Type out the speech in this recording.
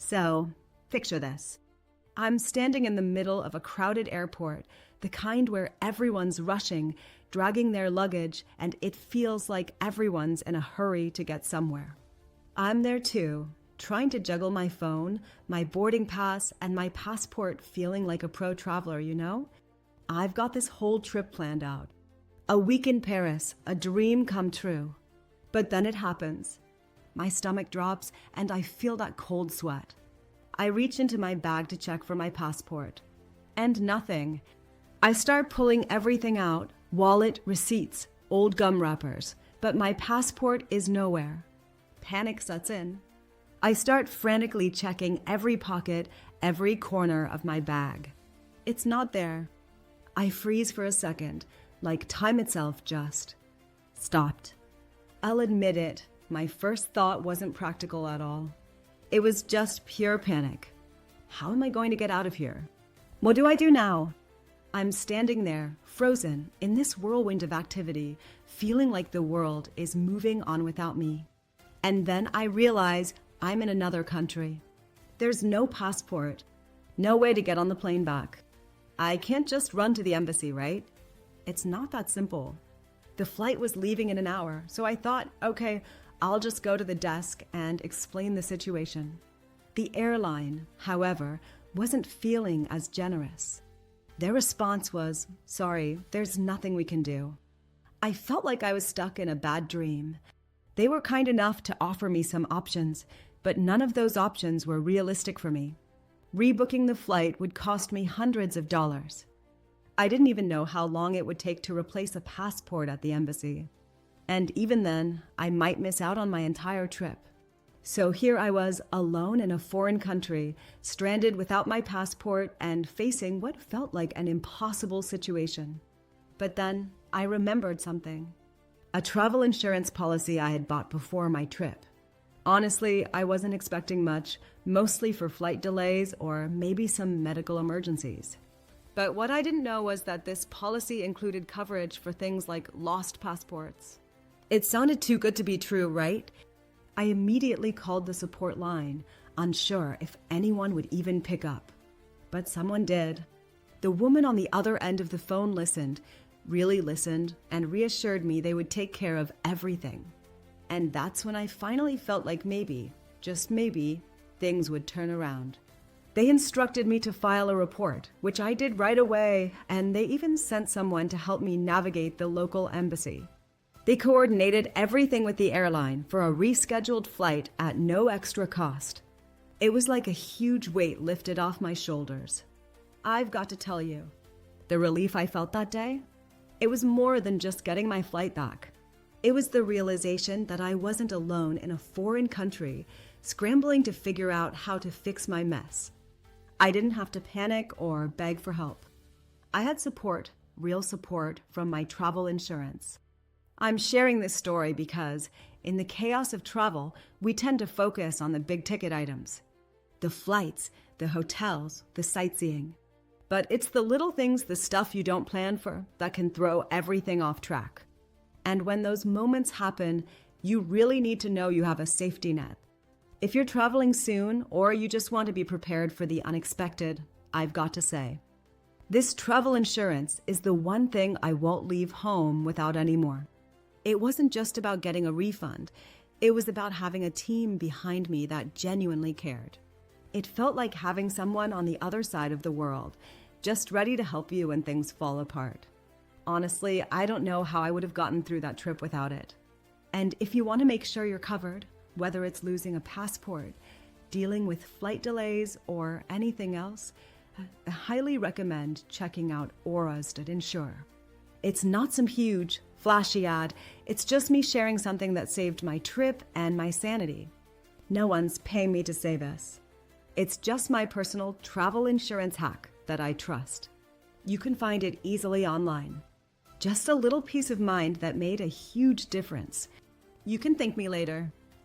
So, picture this. I'm standing in the middle of a crowded airport, the kind where everyone's rushing, dragging their luggage, and it feels like everyone's in a hurry to get somewhere. I'm there too, trying to juggle my phone, my boarding pass, and my passport, feeling like a pro traveler, you know? I've got this whole trip planned out. A week in Paris, a dream come true. But then it happens. My stomach drops and I feel that cold sweat. I reach into my bag to check for my passport. And nothing. I start pulling everything out, wallet, receipts, old gum wrappers, but my passport is nowhere. Panic sets in. I start frantically checking every pocket, every corner of my bag. It's not there. I freeze for a second, like time itself just stopped. I'll admit it, my first thought wasn't practical at all. It was just pure panic. How am I going to get out of here? What do I do now? I'm standing there, frozen, in this whirlwind of activity, feeling like the world is moving on without me. And then I realize I'm in another country. There's no passport, no way to get on the plane back. I can't just run to the embassy, right? It's not that simple. The flight was leaving in an hour, so I thought, okay, I'll just go to the desk and explain the situation. The airline, however, wasn't feeling as generous. Their response was, sorry, there's nothing we can do. I felt like I was stuck in a bad dream. They were kind enough to offer me some options, but none of those options were realistic for me. Rebooking the flight would cost me hundreds of dollars. I didn't even know how long it would take to replace a passport at the embassy. And even then, I might miss out on my entire trip. So here I was, alone in a foreign country, stranded without my passport and facing what felt like an impossible situation. But then I remembered something. A travel insurance policy I had bought before my trip. Honestly, I wasn't expecting much, mostly for flight delays or maybe some medical emergencies. But what I didn't know was that this policy included coverage for things like lost passports. It sounded too good to be true, right? I immediately called the support line, unsure if anyone would even pick up. But someone did. The woman on the other end of the phone listened, really listened, and reassured me they would take care of everything. And that's when I finally felt like maybe, just maybe, things would turn around. They instructed me to file a report, which I did right away, and they even sent someone to help me navigate the local embassy. They coordinated everything with the airline for a rescheduled flight at no extra cost. It was like a huge weight lifted off my shoulders. I've got to tell you, the relief I felt that day, it was more than just getting my flight back. It was the realization that I wasn't alone in a foreign country, scrambling to figure out how to fix my mess. I didn't have to panic or beg for help. I had support, real support, from my travel insurance. I'm sharing this story because, in the chaos of travel, we tend to focus on the big-ticket items. The flights, the hotels, the sightseeing. But it's the little things, the stuff you don't plan for, that can throw everything off track. And when those moments happen, you really need to know you have a safety net. If you're traveling soon, or you just want to be prepared for the unexpected, I've got to say, this travel insurance is the one thing I won't leave home without anymore. It wasn't just about getting a refund. It was about having a team behind me that genuinely cared. It felt like having someone on the other side of the world, just ready to help you when things fall apart. Honestly, I don't know how I would have gotten through that trip without it. And if you want to make sure you're covered, whether it's losing a passport, dealing with flight delays, or anything else, I highly recommend checking out Aura.insure. It's not some huge, flashy ad. It's just me sharing something that saved my trip and my sanity. No one's paying me to say this. It's just my personal travel insurance hack that I trust. You can find it easily online. Just a little peace of mind that made a huge difference. You can thank me later.